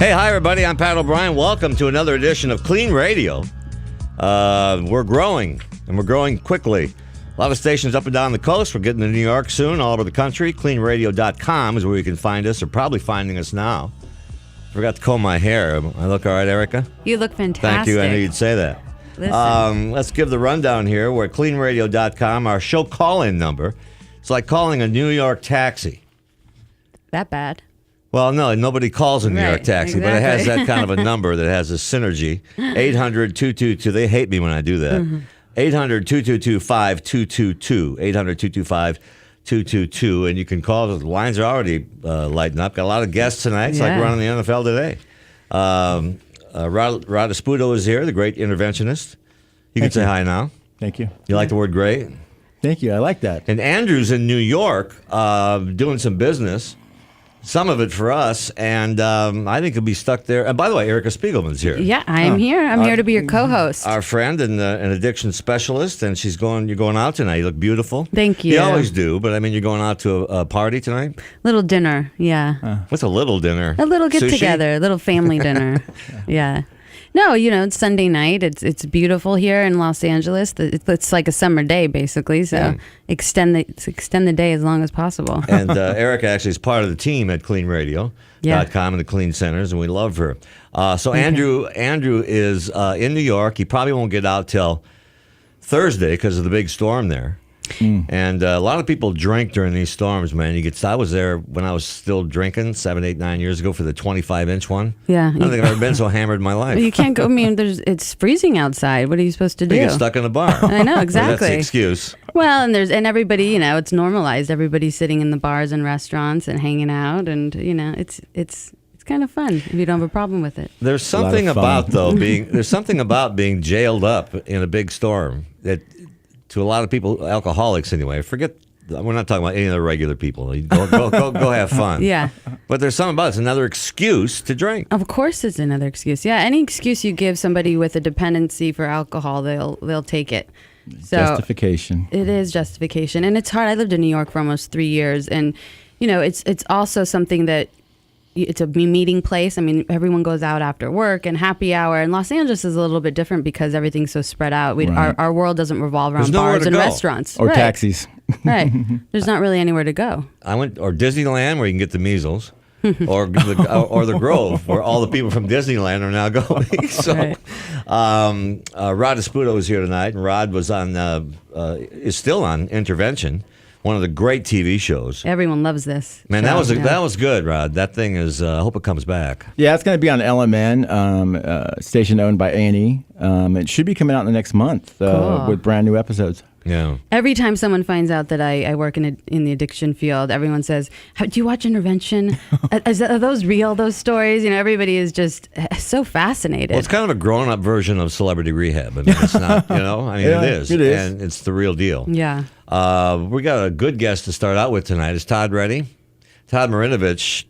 Hey, hi, everybody. I'm Pat O'Brien. Welcome to another edition of KLEAN Radio. We're growing, and we're growing quickly. A lot of stations up and down the coast. We're getting to New York soon, all over the country. KLEANradio.com is where you can find us, or probably finding us now. Forgot to comb my hair. I look all right, Erica? You look fantastic. Thank you. I knew you'd say that. Let's give the rundown here. We're at KLEANradio.com. Our show call-in number. It's like calling a New York taxi. That bad? Well, no, nobody calls a New York taxi, exactly. but it has that kind of a number that has a synergy. 800-222. They hate me when I do that. 800-222-5222. 800-225-222. And you can call. The lines are already lighting up. Got a lot of guests tonight. It's like we're on the NFL today. Rod Esputo is here, the great interventionist. You can say hi now. Thank you. You like the word great? Thank you. I like that. And Andrew's in New York doing some business. Some of it for us, and I think he'll be stuck there. And by the way, Erica Spiegelman's here. Yeah, I'm here. I'm here to be your co-host. Our friend and an addiction specialist, and you're going out tonight. You look beautiful. Thank you. You always do, but I mean, you're going out to a party tonight? Little dinner, yeah. What's a little dinner? A little Sushi? get-together, a little family dinner. Yeah. No, it's Sunday night. It's beautiful here in Los Angeles. It's like a summer day, basically. So extend the day as long as possible. And Erica actually is part of the team at KLEANradio.com and the KLEAN Centers, and we love her. So Andrew is in New York. He probably won't get out till Thursday because of the big storm there. And a lot of people drink during these storms, man. I was there when I was still drinking 7, 8, 9 years ago for the 25-inch one. Yeah. I don't think I've ever been so hammered in my life. You can't go. I mean, it's freezing outside. What are you supposed to do? You get stuck in a bar. I know, exactly. That's the excuse. Well, and everybody, it's normalized. Everybody's sitting in the bars and restaurants and hanging out, and it's kind of fun if you don't have a problem with it. There's something about being jailed up in a big storm that, to a lot of people, alcoholics anyway. We're not talking about any of the regular people. Go have fun. Yeah. But there's something about it. It's another excuse to drink. Of course it's another excuse. Yeah, any excuse you give somebody with a dependency for alcohol, they'll take it. So Justification. It is justification. And it's hard. I lived in New York for almost 3 years, and it's also something that it's a meeting place. I mean, everyone goes out after work and happy hour. And Los Angeles is a little bit different because everything's so spread out. Our world doesn't revolve around bars and restaurants. Or taxis. Right. There's not really anywhere to go. Or Disneyland, where you can get the measles. or the Grove, where all the people from Disneyland are now going. So, Rod Esputo is here tonight, and Rod was is still on Intervention, one of the great TV shows. Everyone loves this. Man, that was good, Rod. That thing is. I hope it comes back. Yeah, it's going to be on LMN, station owned by A&E. It should be coming out in the next month with brand new episodes. Yeah. Every time someone finds out that I work in the addiction field, everyone says, "Do you watch Intervention? Are those real? Those stories?" Everybody is just so fascinated. Well, it's kind of a grown-up version of Celebrity Rehab. I mean, it's not. It is. It is, and it's the real deal. Yeah. We got a good guest to start out with tonight. Is Todd ready? Todd Marinovich.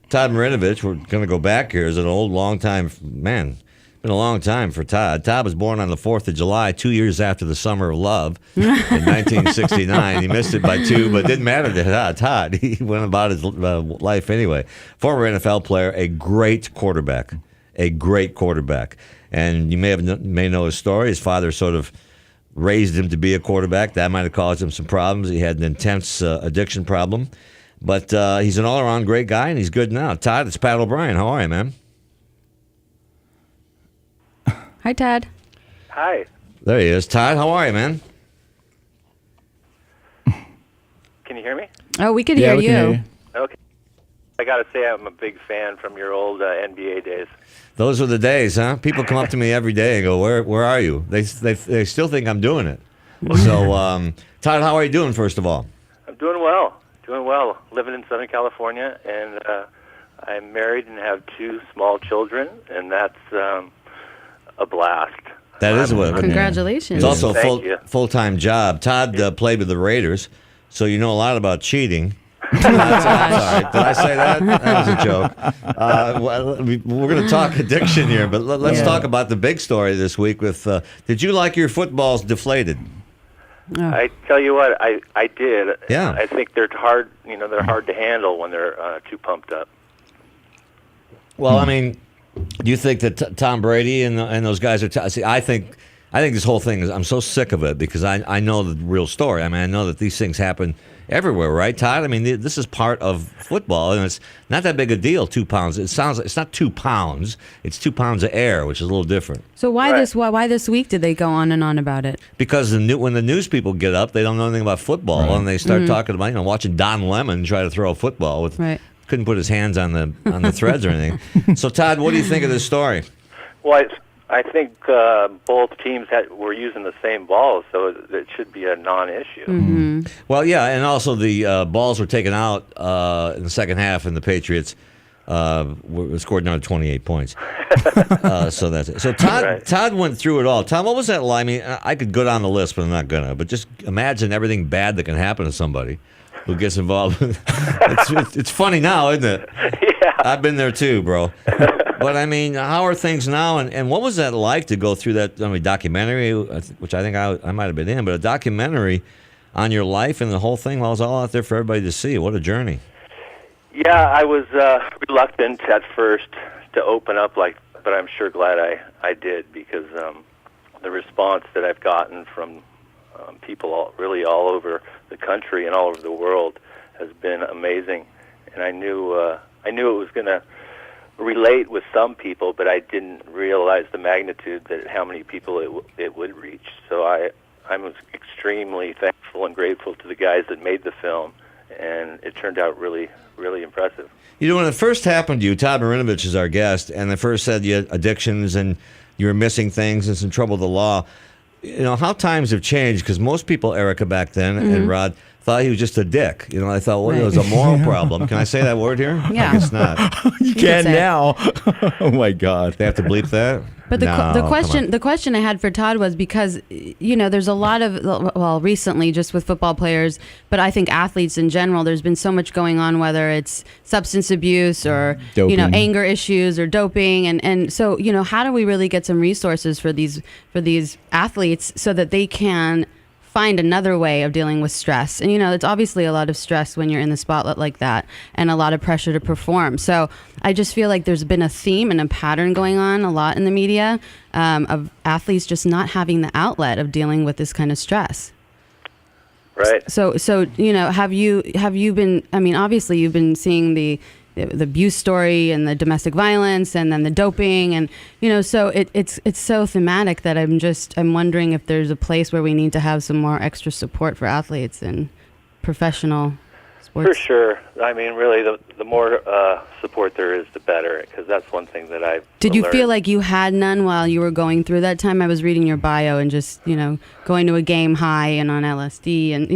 We're going to go back here. Is an old, long-time man. Been a long time for Todd. Todd was born on the 4th of July, 2 years after the Summer of Love in 1969. He missed it by 2, but it didn't matter to Todd. He went about his life anyway. Former NFL player, a great quarterback. And you may know his story. His father sort of raised him to be a quarterback. That might have caused him some problems. He had an intense addiction problem. But he's an all-around great guy, and he's good now. Todd, it's Pat O'Brien. How are you, man? Hi, Todd. Hi. There he is. Todd, how are you, man? Can you hear me? Oh, we could hear you. Can hear you. Okay. I got to say I'm a big fan from your old NBA days. Those were the days, huh? People come up to me every day and go, "Where are you?" They still think I'm doing it. So, Todd, how are you doing, first of all? I'm doing well. Living in Southern California, and I'm married and have 2 small children, and that's a blast. That is what. Congratulations. It's also a full-time job. Todd played with the Raiders, so you know a lot about cheating. Sorry, did I say that? That was a joke. We're going to talk addiction here, but let's talk about the big story this week. With did you like your footballs deflated? Oh. I tell you what, I did. Yeah. I think they're hard. They're hard to handle when they're too pumped up. Well, I mean, Do you think that Tom Brady and those guys are? See, I think this whole thing is. I'm so sick of it because I know the real story. I mean, I know that these things happen everywhere, right, Todd? I mean, this is part of football, and it's not that big a deal. 2 pounds. It's not 2 pounds. It's 2 pounds of air, which is a little different. So why this week did they go on and on about it? Because when the news people get up, they don't know anything about football, and they start talking about watching Don Lemon try to throw a football with. Right. Couldn't put his hands on the threads or anything. So, Todd, what do you think of this story? Well, I think both teams were using the same balls, so it should be a non-issue. Mm-hmm. Well, yeah, and also the balls were taken out in the second half, and the Patriots scored another 28 points. So that's it. So Todd went through it all. Tom, what was that like? I mean, I could go down the list, but I'm not gonna. But just imagine everything bad that can happen to somebody who gets involved. It's funny now, isn't it? Yeah. I've been there too, bro. But I mean, how are things now? And what was that like to go through that documentary, which I think I might have been in, but a documentary on your life and the whole thing was all out there for everybody to see. What a journey. Yeah, I was reluctant at first to open up, but I'm sure glad I did because the response that I've gotten from people really all over the country and all over the world has been amazing, and I knew it was going to relate with some people, but I didn't realize the magnitude that how many people it would reach. So I'm extremely thankful and grateful to the guys that made the film, and it turned out really, really impressive. You know, when it first happened to you, Todd Marinovich is our guest, and they first said you had addictions and you were missing things and some trouble with the law. You know, how times have changed, because most people, Erica, back then, and Rod, thought he was just a dick. You know, I thought, well, it was a moral problem. Can I say that word here? Yeah. I guess not. You can now. Oh, my God. They have to bleep that? But the question I had for Todd was because, there's a lot of, recently just with football players, but I think athletes in general, there's been so much going on, whether it's substance abuse or, doping. Anger issues or doping. And so, how do we really get some resources for these athletes so that they can find another way of dealing with stress? And it's obviously a lot of stress when you're in the spotlight like that, and a lot of pressure to perform. So I just feel like there's been a theme and a pattern going on a lot in the media of athletes just not having the outlet of dealing with this kind of stress. Right. So have you been? I mean, obviously you've been seeing the abuse story and the domestic violence and then the doping, and so it's so thematic that I'm wondering if there's a place where we need to have some more extra support for athletes and professional sports. For sure. I mean, really, the more support there is, the better, because that's one thing that I've Did you learned. feel like you had none while you were going through that time? I was reading your bio and just, going to a game high and on LSD, and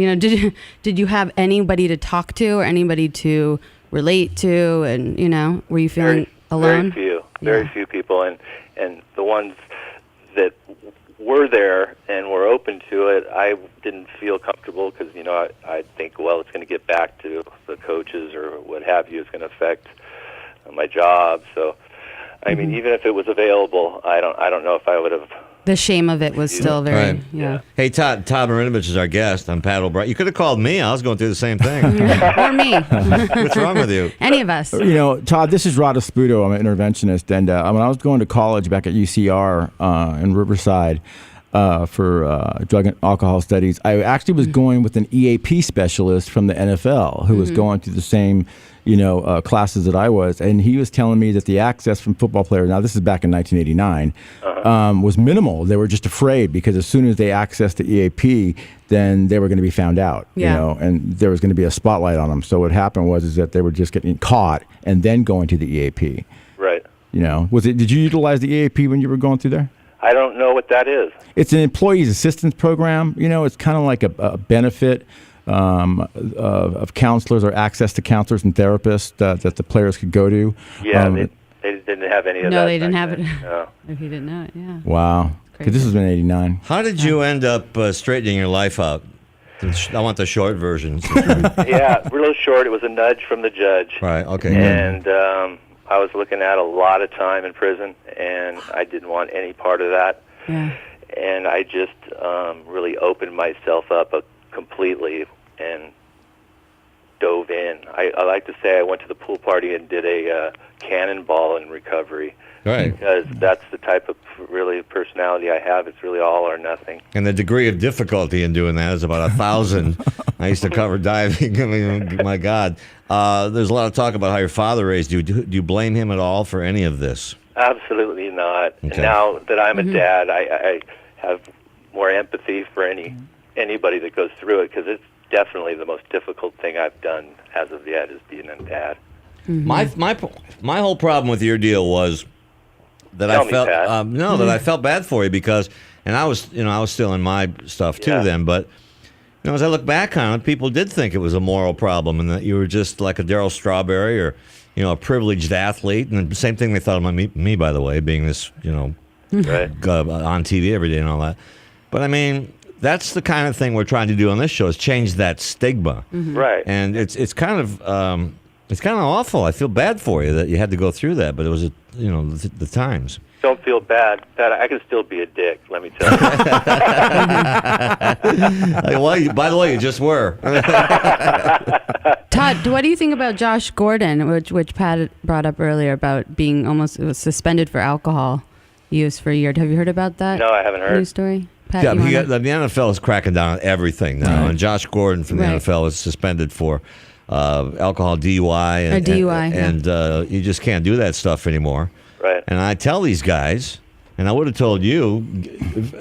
did you have anybody to talk to or anybody to relate to, and were you feeling alone? Very few people, and the ones that were there and were open to it, I didn't feel comfortable because I think, well, it's going to get back to the coaches or what have you. It's going to affect my job. So, I mean, even if it was available, I don't know if I would have. The shame of it was still very, Right. yeah. Hey, Todd Marinovich is our guest on Pat O'Brien. You could have called me. I was going through the same thing. Or me. What's wrong with you? Any of us. Todd, this is Rod Esputo. I'm an interventionist. And when I was going to college back at UCR in Riverside for drug and alcohol studies, I actually was going with an EAP specialist from the NFL who was going through the same classes that I was, and he was telling me that the access from football players, now this is back in 1989, was minimal. They were just afraid because as soon as they accessed the EAP, then they were going to be found out, and there was going to be a spotlight on them. So what happened was that they were just getting caught and then going to the EAP. Right. Did you utilize the EAP when you were going through there? I don't know what that is. It's an employees assistance program. It's kind of like a benefit of counselors or access to counselors and therapists that the players could go to. Yeah, they didn't have any of that. No, they didn't have it. No. If you didn't know it, yeah. Wow. Because this was in 89. How did you end up straightening your life out? I want the short version. Yeah, real short. It was a nudge from the judge. Right, okay. And I was looking at a lot of time in prison, and I didn't want any part of that. Yeah. And I just really opened myself up completely and dove in. I like to say I went to the pool party and did a cannonball in recovery. Right. Because that's the type of really personality I have. It's really all or nothing. And the degree of difficulty in doing that is about 1,000. I used to cover diving. I mean, my God. There's a lot of talk about how your father raised you. Do you blame him at all for any of this? Absolutely not. Okay. And now that I'm a dad, I have more empathy for anybody that goes through it, because it's definitely the most difficult thing I've done as of yet is being a dad. Mm-hmm. My whole problem with your deal was that Tell I me, felt Pat. that I felt bad for you because, and I was still in my stuff too Yeah. then, but as I look back on it, people did think it was a moral problem and that you were just like a Darryl Strawberry or a privileged athlete, and the same thing they thought of me by the way, being this Right. on TV every day and all that. But I mean, that's the kind of thing we're trying to do on this show is change that stigma, Right. and it's kind of awful. I feel bad for you that you had to go through that, but it was the times. Don't feel bad. Pat, I can still be a dick, let me tell you. Well, by the way, you just were. Todd, what do you think about Josh Gordon, which Pat brought up earlier about being almost suspended for alcohol use for a year? Have you heard about that? No, I haven't heard. News story? Pat, Yeah, you wanna- the NFL is cracking down on everything now, Right. and Josh Gordon from the Right. NFL is suspended for alcohol DUI, and, DUI, yeah. and you just can't do that stuff anymore. Right. And I tell these guys, and I would have told you,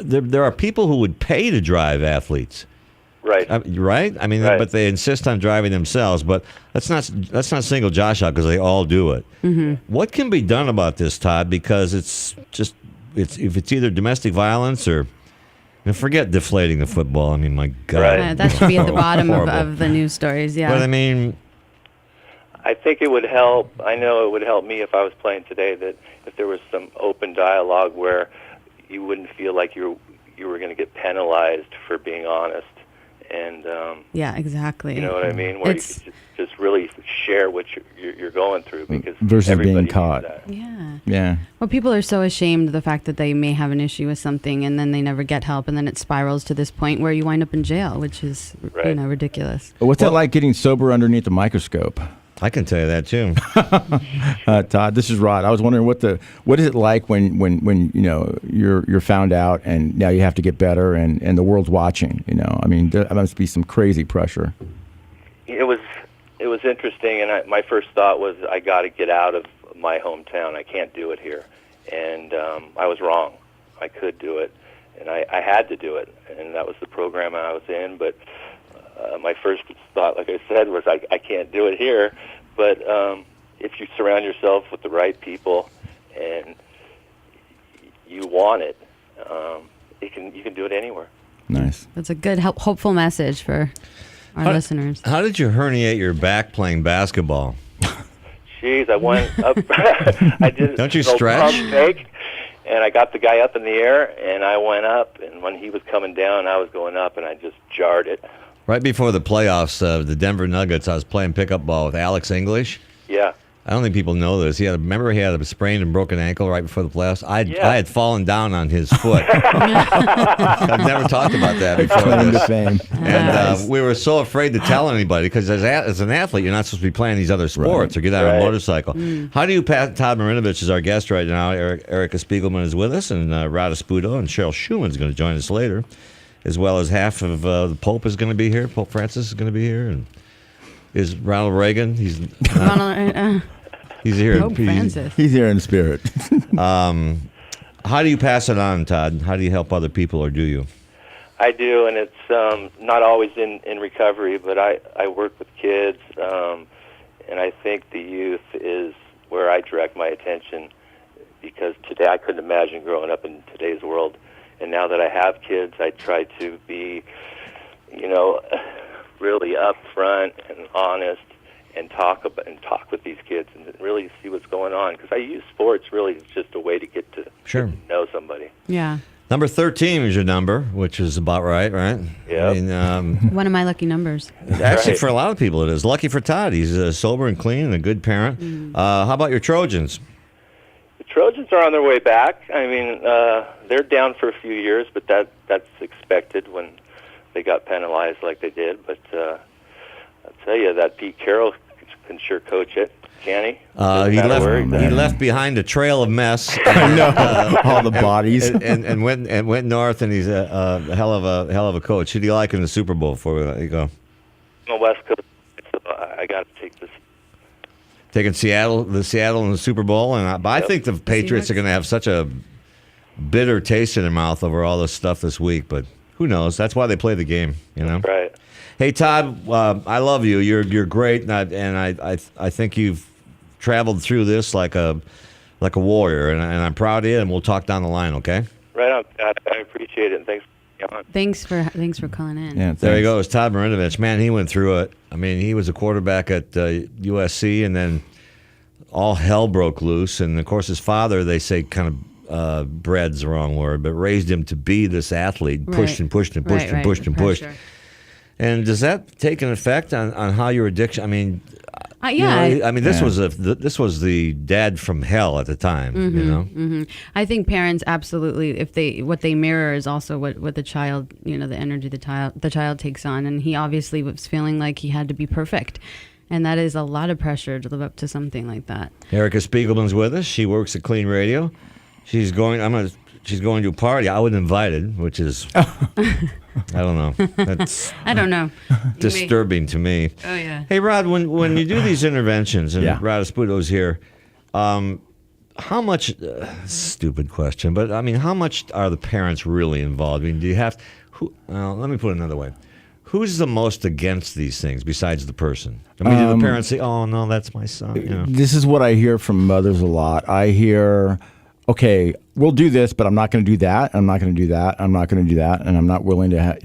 there are people who would pay to drive athletes. Right. Right? I mean, Right. but they insist on driving themselves. But let's not single Josh out because they all do it. Mm-hmm. What can be done about this, Todd? Because it's if it's either domestic violence or forget deflating the football. I mean, my God, Right. Yeah, that should be at the bottom Horrible. of the news stories. Yeah. But I mean, I think it would help. I know it would help me if I was playing today, that if there was some open dialogue where you wouldn't feel like you were going to get penalized for being honest. And yeah, exactly. you know what I mean? Where It's- you could just really share what you're going through, because Versus being everybody needs caught. that. Yeah. Yeah. Well, people are so ashamed of the fact that they may have an issue with something, and then they never get help, and then it spirals to this point where you wind up in jail, which is Right. ridiculous. What's that like getting sober underneath the microscope? I can tell you that too. Todd, this is Rod. I was wondering what is it like when you're found out and now you have to get better and the world's watching. I mean, there must be some crazy pressure. It was interesting, and my first thought was, I got to get out of my hometown. I can't do it here, and I was wrong. I could do it, and I had to do it, and that was the program I was in. But my first thought, like I said, was I can't do it here. But if you surround yourself with the right people and you want it, you can do it anywhere. Nice. That's a good, hopeful message for our listeners. How did you herniate your back playing basketball? Jeez, I went up. I did. Don't you a little stretch? pump fake, and I got the guy up in the air, and I went up. And when he was coming down, I was going up, and I just jarred it. Right before the playoffs, the Denver Nuggets, I was playing pickup ball with Alex English. Yeah. I don't think people know this. Remember he had a sprained and broken ankle right before the playoffs? I had fallen down on his foot. I've never talked about that before. Claim to fame. And we were so afraid to tell anybody because as an athlete, you're not supposed to be playing these other sports or get out on a Right. motorcycle. How do you, Todd Marinovich is our guest right now. Erica Spiegelman is with us, and Rada Spudo and Cheryl Shuman is going to join us later, as well as half of the Pope is going to be here. Pope Francis is going to be here, and is Ronald Reagan. He's here. Pope Francis. He's here in spirit. How do you pass it on, Todd? How do you help other people, or do you? I do, and it's not always in recovery, but I work with kids, and I think the youth is where I direct my attention, because today I couldn't imagine growing up in today's world, and now that I have kids, I try to be, really upfront and honest, and talk with these kids and really see what's going on, because I use sports really as just a way to get to know somebody. Yeah. Number 13 is your number, which is about right? Yep. I mean, One of my lucky numbers. actually, Right. for a lot of people, it is. Lucky for Todd. He's sober and clean and a good parent. How about your Trojans? The Trojans are on their way back. I mean, they're down for a few years, but that's expected when they got penalized like they did. But I tell you, that Pete Carroll can sure coach it, can he? He left behind a trail of mess. I know all the bodies, and went north, and he's a hell of a coach. Who do you like in the Super Bowl? Before you go, I'm a West Coast, so I got to take this. Taking Seattle in the Super Bowl, and I think the Patriots are going to have such a bitter taste in their mouth over all this stuff this week. But who knows? That's why they play the game, you know. Right. Hey Todd, I love you. You're great, and I think you've traveled through this like a warrior, and I'm proud of you. And we'll talk down the line, okay? Right on, Todd. I appreciate it, and thanks for coming on. Thanks for calling in. Yeah, There he goes, Todd Marinovich. Man, he went through it. I mean, he was a quarterback at USC, and then all hell broke loose. And of course, his father, they say, kind of bred's the wrong word, but raised him to be this athlete. Pushed and pushed and pushed and pushed and pushed. And does that take an effect on how your addiction? I mean, yeah. This was the dad from hell at the time. Mm-hmm, you know. Mm-hmm. I think parents absolutely, what they mirror is also what the child, the energy the child takes on, and he obviously was feeling like he had to be perfect, and that is a lot of pressure to live up to something like that. Erica Spiegelman's with us. She works at KLEAN Radio. She's going to a party. I was invited, which is. I don't know. That's I don't know. Disturbing to me. Oh yeah. Hey Rod, when you do these interventions, and Rod Esputo's here, how much? Stupid question, but I mean, how much are the parents really involved? I mean, do you have? Let me put it another way. Who's the most against these things besides the person? I mean, do the parents say, "Oh no, that's my son"? This is what I hear from mothers a lot. I hear, okay, we'll do this, but I'm not going to do that. I'm not going to do that. I'm not going to do that. And I'm not willing to,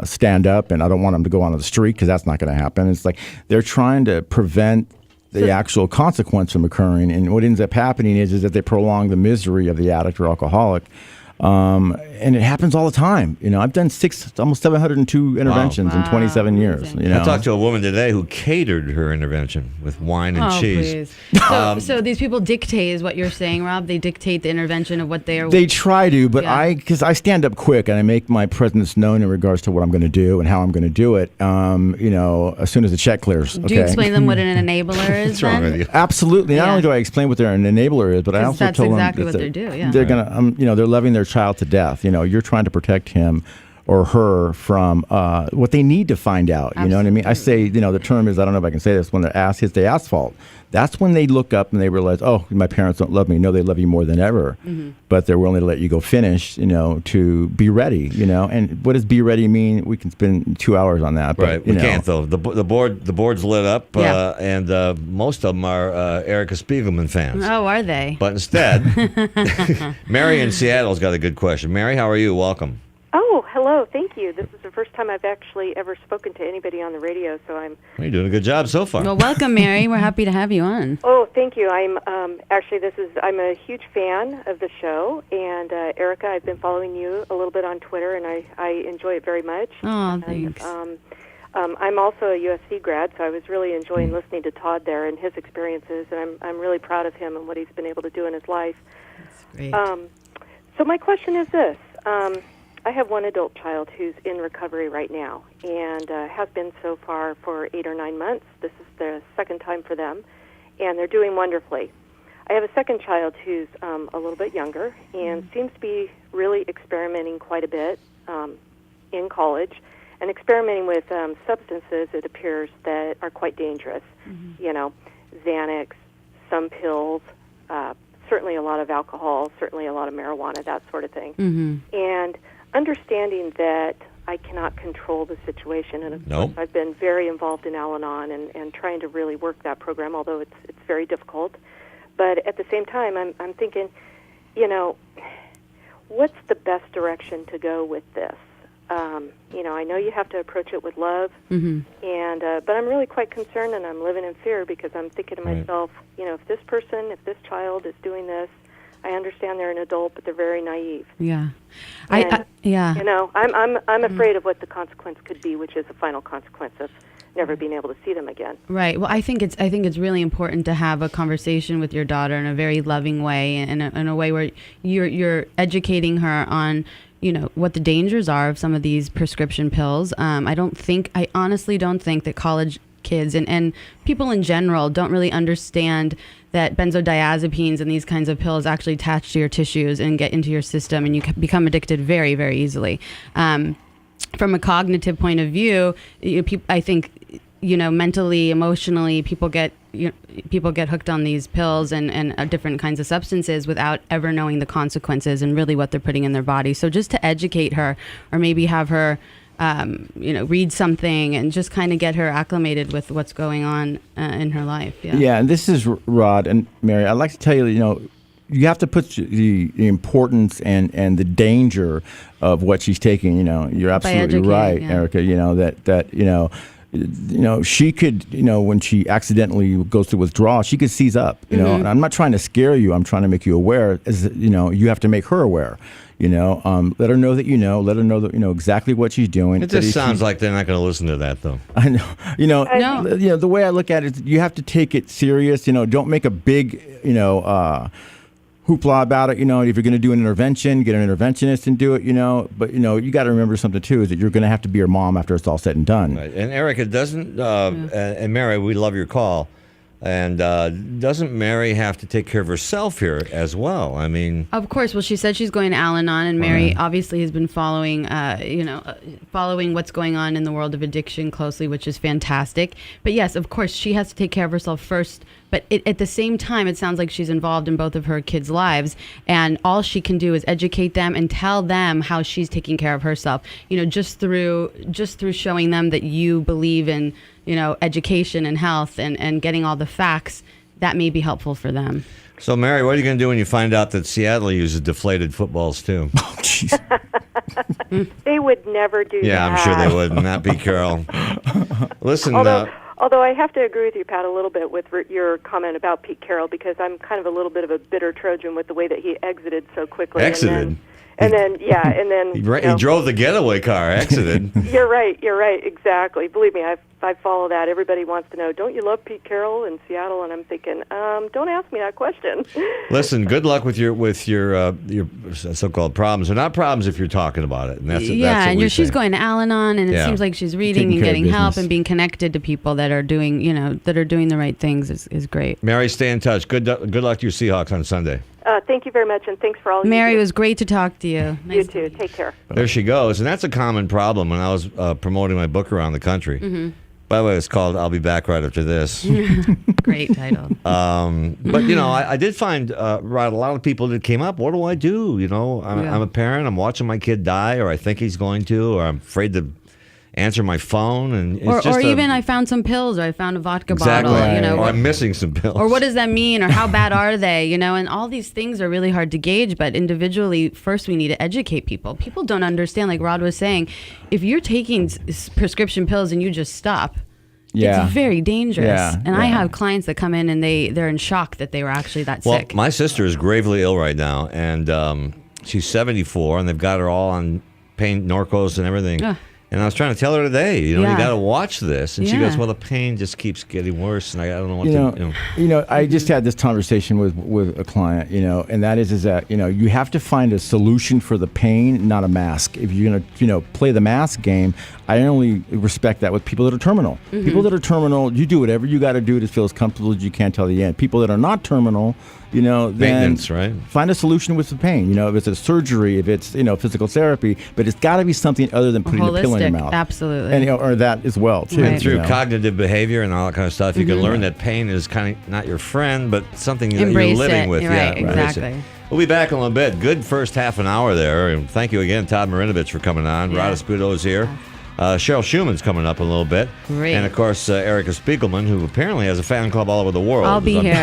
stand up, and I don't want them to go onto the street because that's not going to happen. It's like they're trying to prevent the actual consequence from occurring. And what ends up happening is that they prolong the misery of the addict or alcoholic. And it happens all the time. I've done almost 702 interventions in 27 years. I talked to a woman today who catered her intervention with wine and cheese. Please. So these people dictate, is what you're saying, Rob? They dictate the intervention of what they are. They try to, but because I stand up quick and I make my presence known in regards to what I'm going to do and how I'm going to do it. As soon as the check clears. Do you explain them what an enabler is? What's wrong with you? Absolutely. Not only do I explain what an enabler is, but I also tell them exactly what they do. Yeah. They're gonna, they're loving their child to death. You're trying to protect him or her from what they need to find out. You know what I mean? I say, the term is, I don't know if I can say this, when their ass hits the asphalt. That's when they look up and they realize, oh, my parents don't love me. No, they love you more than ever. Mm-hmm. But they're willing to let you go finish, to be ready, And what does be ready mean? We can spend 2 hours on that. But, right, we can't, though. The board's lit up, and most of them are Erica Spiegelman fans. Oh, are they? But instead, Mary in Seattle's got a good question. Mary, how are you? Welcome. Oh, hello. Thank you. This is the first time I've actually ever spoken to anybody on the radio, so I'm... Well, you're doing a good job so far. Well, welcome, Mary. We're happy to have you on. Oh, thank you. I'm I'm a huge fan of the show, and Erica, I've been following you a little bit on Twitter, and I enjoy it very much. Oh, thanks. I'm also a USC grad, so I was really enjoying listening to Todd there and his experiences, and I'm really proud of him and what he's been able to do in his life. That's great. So my question is this. I have one adult child who's in recovery right now and has been so far for 8 or 9 months. This is the second time for them, and they're doing wonderfully. I have a second child who's a little bit younger and seems to be really experimenting quite a bit in college and experimenting with substances, it appears, that are quite dangerous. Xanax, some pills, certainly a lot of alcohol, certainly a lot of marijuana, that sort of thing. Mm-hmm. And understanding that I cannot control the situation, and of course I've been very involved in Al-Anon and trying to really work that program, although it's very difficult. But at the same time, I'm thinking, what's the best direction to go with this? I know you have to approach it with love, but I'm really quite concerned, and I'm living in fear because I'm thinking to myself, if this child is doing this, I understand they're an adult, but they're very naive. Yeah, I'm afraid of what the consequence could be, which is the final consequence of never being able to see them again. Right. Well, I think it's really important to have a conversation with your daughter in a very loving way, and in a way where you're educating her on what the dangers are of some of these prescription pills. I honestly don't think that college kids, and people in general don't really understand that benzodiazepines and these kinds of pills actually attach to your tissues and get into your system, and you become addicted very, very easily. From a cognitive point of view, I think, mentally, emotionally, people get hooked on these pills and different kinds of substances without ever knowing the consequences and really what they're putting in their body. So just to educate her, or maybe have her, read something and just kind of get her acclimated with what's going on in her life. Yeah, and this is Rod and Mary. I'd like to tell you, you have to put the importance and the danger of what she's taking. You're absolutely right, Erica. She could, when she accidentally goes through withdrawal, she could seize up, and I'm not trying to scare you. I'm trying to make you aware, you have to make her aware, let her know that let her know that, exactly what she's doing. It just sounds like they're not going to listen to that, though. I know, the way I look at it, you have to take it serious, don't make a big, hoopla about it. If you're going to do an intervention, get an interventionist and do it, but you got to remember something too, is that you're going to have to be her mom after it's all said and done. Right. And Erica, doesn't and Mary, we love your call, and doesn't Mary have to take care of herself here as well? I mean, of course. Well, she said she's going to Al-Anon, and Mary obviously has been following following what's going on in the world of addiction closely, which is fantastic. But yes, of course, she has to take care of herself first. But at the same time, it sounds like she's involved in both of her kids' lives, and all she can do is educate them and tell them how she's taking care of herself. Just through showing them that you believe in, education and health and getting all the facts, that may be helpful for them. So, Mary, what are you going to do when you find out that Seattle uses deflated footballs too? Oh, jeez. They would never do that. Yeah, I'm sure they would. Not Pete Carroll. Listen. Although I have to agree with you, Pat, a little bit with your comment about Pete Carroll, because I'm kind of a little bit of a bitter Trojan with the way that he exited so quickly. Exited? And then He drove the getaway car, exited. You're right, exactly. Believe me, I follow that. Everybody wants to know, don't you love Pete Carroll in Seattle? And I'm thinking, don't ask me that question. Listen, good luck with your so-called problems. They're not problems if you're talking about it. And that's what she's going to Al-Anon, and it seems like she's reading and getting help and being connected to people that are doing, the right things is great. Mary, stay in touch. Good luck to your Seahawks on Sunday. Thank you very much, and thanks for all Mary, you do. it was great to talk to you. You too. Take care. There she goes. And that's a common problem when I was promoting my book around the country. Mm-hmm. By the way, it's called I'll Be Back Right After This. Great title. But, I did find, Rod, a lot of people that came up, what do I do? I'm a parent. I'm watching my kid die, or I think he's going to, or I'm afraid to answer my phone, and it's even I found some pills, or I found a vodka bottle, or I'm missing some pills, or what does that mean, or how bad are they, and all these things are really hard to gauge. But individually, first we need to educate people. People don't understand, like Rod was saying, if you're taking prescription pills and you just stop, it's very dangerous. I have clients that come in and they're in shock that they were actually that sick. Well, my sister is gravely ill right now, and she's 74, and they've got her all on pain, Norcos and everything. And I was trying to tell her today, you got to watch this. And she goes, well, the pain just keeps getting worse, and I don't know what to do. I just had this conversation with a client, and that is that, you have to find a solution for the pain, not a mask. If you're going to, play the mask game, I only respect that with people that are terminal. Mm-hmm. People that are terminal, you do whatever you got to do to feel as comfortable as you can till the end. People that are not terminal, then right? Find a solution with the pain. If it's a surgery, if it's physical therapy, but it's got to be something other than putting a pill in your mouth. Absolutely, and or that as well too. And through cognitive behavior and all that kind of stuff, you can learn that pain is kind of not your friend, but something that you're living with. Right, exactly. We'll be back in a little bit. Good first half an hour there, and thank you again, Todd Marinovich, for coming on. Rod Esputo is here. Cheryl Shuman's coming up in a little bit. Great. And, of course, Erica Spiegelman, who apparently has a fan club all over the world. I'll be here.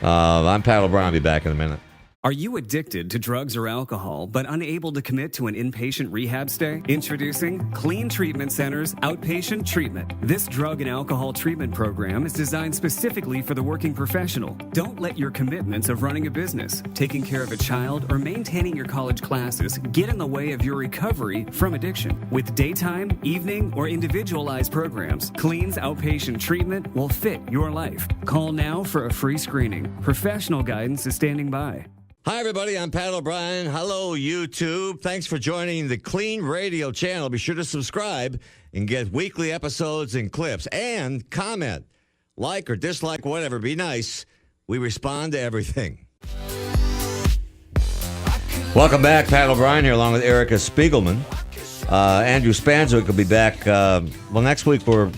I'm Pat O'Brien. I'll be back in a minute. Are you addicted to drugs or alcohol, but unable to commit to an inpatient rehab stay? Introducing KLEAN Treatment Center's Outpatient Treatment. This drug and alcohol treatment program is designed specifically for the working professional. Don't let your commitments of running a business, taking care of a child, or maintaining your college classes get in the way of your recovery from addiction. With daytime, evening, or individualized programs, KLEAN's outpatient treatment will fit your life. Call now for a free screening. Professional guidance is standing by. Hi, everybody. I'm Pat O'Brien. Hello, YouTube. Thanks for joining the KLEAN Radio channel. Be sure to subscribe and get weekly episodes and clips. And comment, like or dislike, whatever. Be nice. We respond to everything. Welcome back. Pat O'Brien here along with Erica Spiegelman. Andrew Spanzwick will be back. Next week we're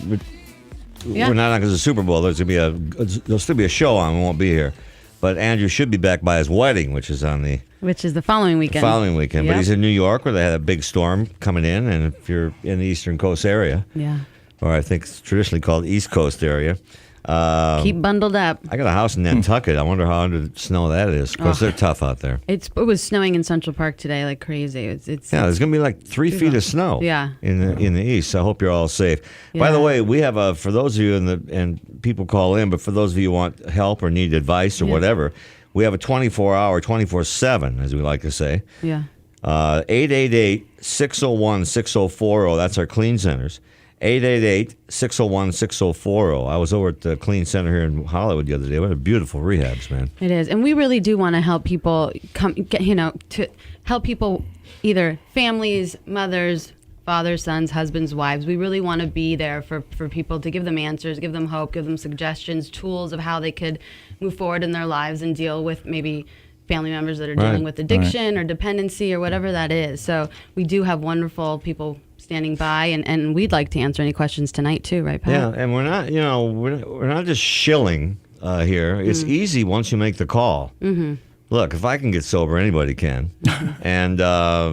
not on because of the Super Bowl. There'll still be a show on. We won't be here. But Andrew should be back by his wedding, which is the following weekend. Yep. But he's in New York where they had a big storm coming in. And if you're in the Eastern Coast area, or I think it's traditionally called East Coast area, keep bundled up. I got a house in Nantucket. I wonder how under the snow that is. Of course, they're tough out there. It was snowing in Central Park today like crazy. There's going to be like 3 feet of snow. In the east. I hope you're all safe. Yeah. By the way, we have for those of you and people call in, but for those of you who want help or need advice or whatever, we have a 24-hour, 24/7, as we like to say. Yeah. 888-601-6040. That's our KLEAN centers. 888-601-6040. I was over at the KLEAN Center here in Hollywood the other day. What a beautiful rehabs, man. It is. And we really do want to help people to help people, either families, mothers, fathers, sons, husbands, wives. We really want to be there for people to give them answers, give them hope, give them suggestions, tools of how they could move forward in their lives and deal with maybe family members that are dealing with addiction or dependency or whatever that is. So we do have wonderful people standing by, and we'd like to answer any questions tonight too, right, Pat? Yeah, and we're not just shilling here. It's easy once you make the call. Mm-hmm. Look, if I can get sober, anybody can. And I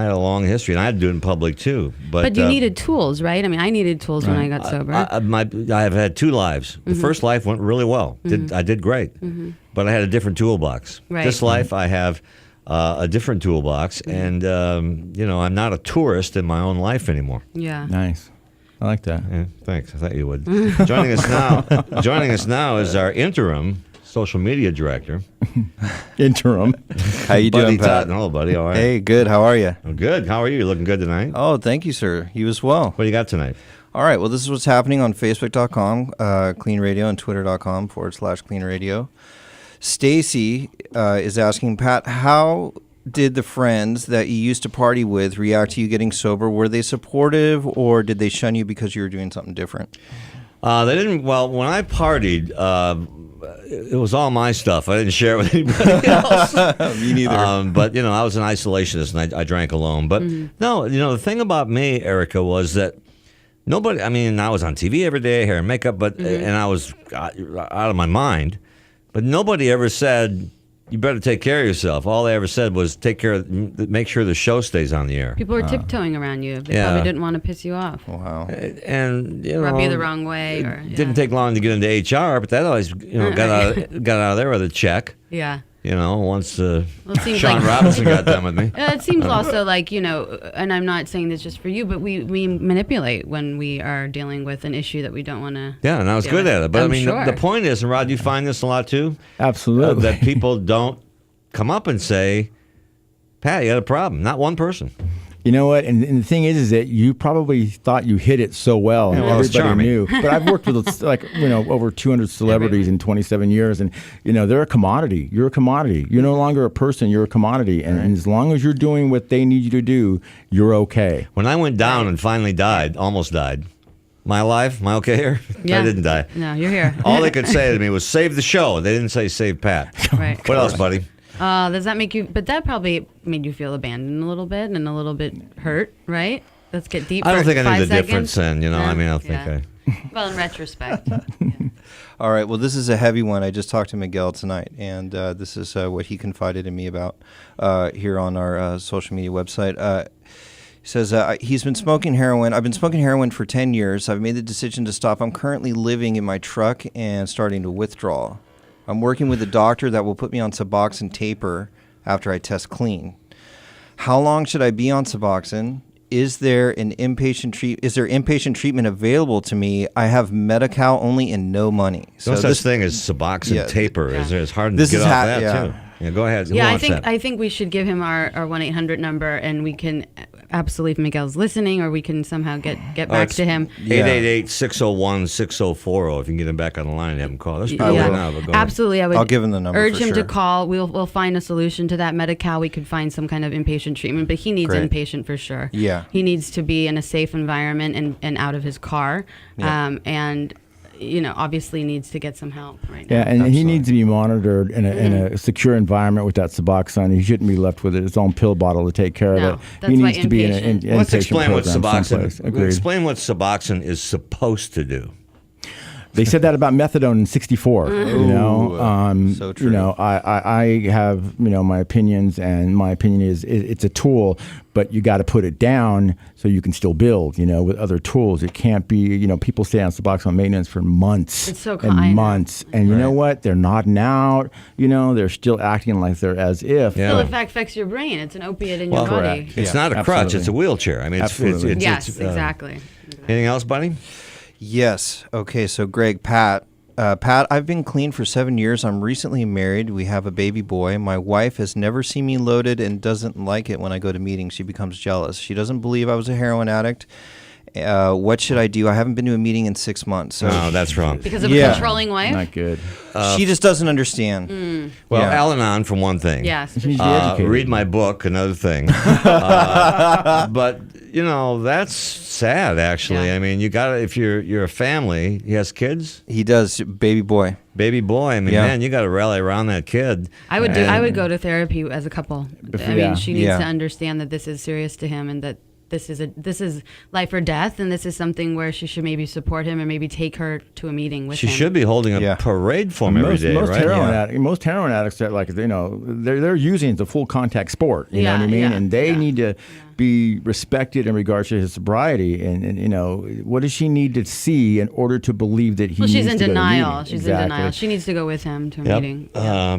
had a long history, and I had to do it in public too. But you needed tools, right? I mean, I needed tools when I got sober. I have had 2 lives. The first life went really well. I did great, but I had a different toolbox. Right. This life, I have a different toolbox, and I'm not a tourist in my own life anymore. Yeah. Nice. I like that. Yeah, thanks. I thought you would. Joining us now is our interim social media director. Interim. How you doing, Pat? Hello, buddy. All right. Hey, good. How are you? I'm good. How are you? You looking good tonight? Oh, thank you, sir. You as well. What do you got tonight? All right. Well, this is what's happening on Facebook.com, KLEAN Radio, and Twitter.com/KLEAN Radio. Stacy is asking, Pat, how did the friends that you used to party with react to you getting sober? Were they supportive, or did they shun you because you were doing something different? They didn't. Well, when I partied, it was all my stuff. I didn't share it with anybody else. Me neither. But I was an isolationist, and I drank alone. But no, the thing about me, Erica, was that nobody. I mean, I was on TV every day, hair and makeup, and I was out of my mind. But nobody ever said, you better take care of yourself. All they ever said was make sure the show stays on the air. People were tiptoeing around you. They probably didn't want to piss you off. Wow. And, rub you the wrong way. It didn't take long to get into HR, but that always, got out of there with a check. Yeah. Once Sean Robinson got done with me. It seems also like, and I'm not saying this just for you, but we manipulate when we are dealing with an issue that we don't want to. Yeah, and I was good at it. But sure. The point is, and Rod, you find this a lot too? Absolutely. That people don't come up and say, Pat, you had a problem. Not one person. You know what? And the thing is that you probably thought you hit it so well, and everybody knew. But I've worked with over 200 celebrities in 27 years, and they're a commodity. You're a commodity. You're no longer a person. You're a commodity, and as long as you're doing what they need you to do, you're okay. When I went down and finally died, almost died. Am I alive? Am I okay here? Yeah. I didn't die. No, you're here. All they could say to me was, save the show. They didn't say save Pat. Right. What else, buddy? Does that make you? But that probably made you feel abandoned a little bit and a little bit hurt, right? Let's get deep. I don't think I need the 5 difference, seconds. and I don't think Well, in retrospect. All right. Well, this is a heavy one. I just talked to Miguel tonight, and this is what he confided in me about here on our social media website. He says he's been smoking heroin. I've been smoking heroin for 10 years. I've made the decision to stop. I'm currently living in my truck and starting to withdraw. I'm working with a doctor that will put me on Suboxone taper after I test clean. How long should I be on Suboxone? Is there inpatient treatment available to me? I have Medi-Cal only and no money. No such thing as Suboxone taper. Yeah. It's hard to get off that too. Yeah, go ahead. Yeah, I think we should give him our 1-800 number, and we can absolutely, if Miguel's listening, or we can somehow get back to him. 888-601-6040. If you can get him back on the line and have him call. That's probably right now. But go ahead. Absolutely, I would. I'll give him the number. Urge for him sure. to call. We'll find a solution to that. Medi-Cal, we could find some kind of inpatient treatment, but he needs Great. inpatient for sure. Yeah. He needs to be in a safe environment and out of his car. Yeah. And obviously needs to get some help right now. Yeah, and he needs to be monitored in a secure environment with that Suboxone. He shouldn't be left with his own pill bottle to take care No, of it. that's He why needs to be in an inpatient. Let's inpatient explain what program someplace. Suboxone. Agreed. Explain what Suboxone is supposed to do. They said that about methadone in '64. So true. I have my opinions, and my opinion is it's a tool, but you got to put it down so you can still build. With other tools, it can't be. People stay on Suboxone maintenance for months It's so and months, and you know what? They're nodding out. They're still acting like they're as if. Yeah. Still affects your brain. It's an opiate in your correct. body. It's not a crutch. absolutely. It's a wheelchair. I mean, Absolutely. Yes, exactly. Anything else, buddy? Yes. Okay. So, Greg, Pat, I've been clean for 7 years. I'm recently married. We have a baby boy. My wife has never seen me loaded and doesn't like it when I go to meetings. She becomes jealous. She doesn't believe I was a heroin addict. What should I do? I haven't been to a meeting in 6 months. So No, that's wrong. Because of a controlling wife? Not good. she just doesn't understand. Well, Yeah. Al-Anon, for one thing. Yes. for She needs sure. to be educated. Read my book, another thing. But that's sad. Actually, Yeah. I mean, you got if you're a family. He has kids, He does, baby boy. baby boy. I mean, Yeah. man, you got to rally around that kid. I would go to therapy as a couple. I yeah. mean, she needs Yeah. to understand that this is serious to him and that this is life or death, and this is something where she should maybe support him and maybe take her to a meeting with She him. should be holding a Yeah. parade for him every day, right? Most heroin addicts are they're using it as a full contact sport. You know what I mean? Yeah, And they yeah. need to be respected in regards to his sobriety. And what does she need to see in order to believe that he? Well, she's needs in to go to the denial. meeting? She's Exactly. in denial. She needs to go with him to a Yep. meeting.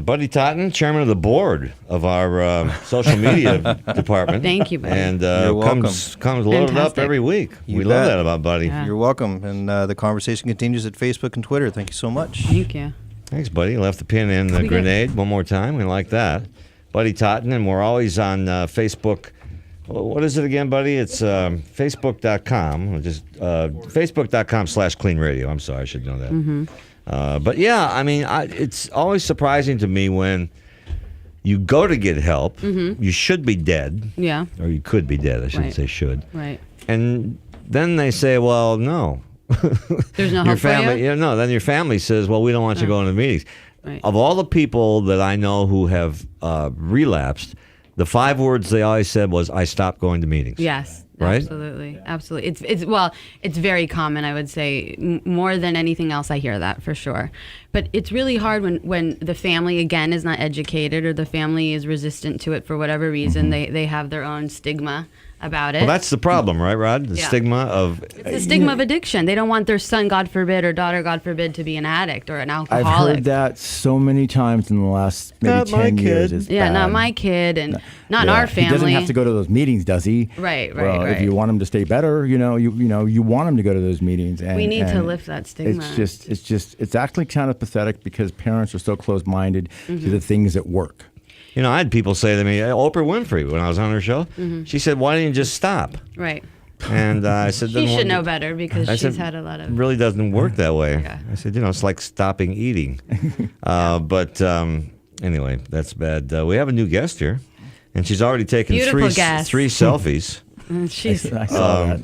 Buddy Totten, chairman of the board of our social media department. Thank you, buddy. And You're welcome. comes loaded up Fantastic. every week. You we love bet. that about Buddy. Yeah. You're welcome. And the conversation continues at Facebook and Twitter. Thank you so much. Thank you. Thanks, buddy. Left the pin in the We grenade one more time. We like that. Buddy Totten, and we're always on Facebook. What is it again, buddy? It's Facebook.com. Just Facebook.com/Clean Radio. I'm sorry, I should know that. Mm-hmm. But yeah, I mean, it's always surprising to me when you go to get help. Mm-hmm. You should be dead, Yeah. or you could be dead. I shouldn't Right. say should. Right. And then they say, well, no. There's no Your hope for family, you? no. Then your family says, "Well, we don't want you going to meetings." Right. Of all the people that I know who have relapsed, the 5 words they always said was, "I stopped going to meetings." Yes. Right? Absolutely. Absolutely. It's very common, I would say. More than anything else, I hear that for sure. But it's really hard when the family, again, is not educated or the family is resistant to it for whatever reason. They have their own stigma about it. Well, that's the problem, right, Rod? The Yeah. stigma of It's the stigma of addiction. They don't want their son, God forbid, or daughter, God forbid, to be an addict or an I've alcoholic. heard that so many times in the last maybe Not my 10 years. kid. It's Yeah, not bad. my kid and not in Yeah. our family. He doesn't have to go to those meetings, does he? Right, Well, right. if you want him to stay better, you want him to go to those meetings. And, We need to and lift that stigma. It's actually kind of pathetic because parents are so close-minded Mm-hmm. to the things that work. I had people say to me, Oprah Winfrey, when I was on her show, she said, "Why didn't you just stop?" Right. And I said, She "Then should what- know better because I she's said, had a lot It of. really doesn't work that way. Yeah. I said, it's like stopping eating. But anyway, that's bad. We have a new guest here, and she's already taken Beautiful guest. three selfies. She's I saw that.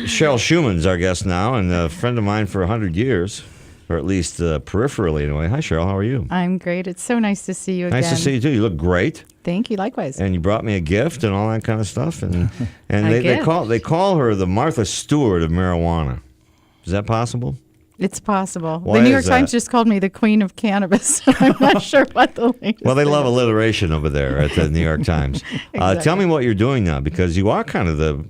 Cheryl Shuman's our guest now, and a friend of mine for 100 years, or at least peripherally anyway. Hi, Cheryl. How are you? I'm great. It's so nice to see you again. Nice to see you, too. You look great. Thank you. Likewise. And you brought me a gift and all that kind of stuff. And they gift? call her the Martha Stewart of marijuana. Is that possible? It's possible. Why the New York is Times that? just called me the queen of cannabis. I'm not sure what the latest Well, they thing love is. alliteration over there at the New York Times. Tell me what you're doing now, because you are kind of the,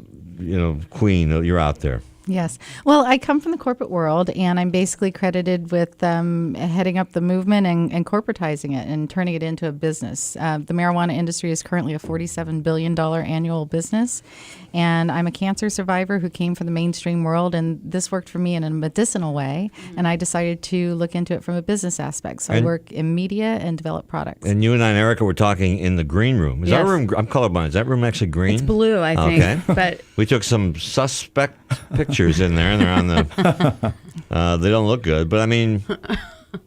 queen. You're out there. Yes. Well, I come from the corporate world, and I'm basically credited with heading up the movement and corporatizing it and turning it into a business. The marijuana industry is currently a $47 billion annual business, and I'm a cancer survivor who came from the mainstream world, and this worked for me in a medicinal way, and I decided to look into it from a business aspect. So I work in media and develop products. And you and I and Erica were talking in the green room. Is that room? I'm colorblind. Is that room actually green? It's blue, I think. Okay. But we took some suspect pictures in there, and they're on the. They don't look good, but I mean,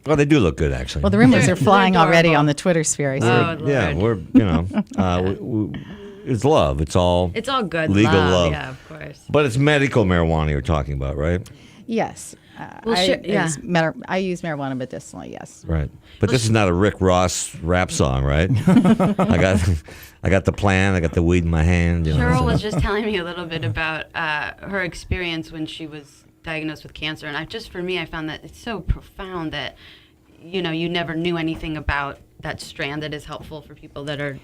well, they do look good actually. Well, the rumors They're are flying already adorable. on the Twitter sphere. I see. Yeah, we're it's love. It's all good. legal love. Yeah, of course. But it's medical marijuana you're talking about, right? Yes. Well, I, sure, I use I use marijuana medicinally, yes. Right. But this is not a Rick Ross rap song, right? I got the plan. I got the weed in my hand. You know, Cheryl so. was just telling me a little bit about her experience when she was diagnosed with cancer, and for me, I found that it's so profound that you never knew anything about that strand that is helpful for people that are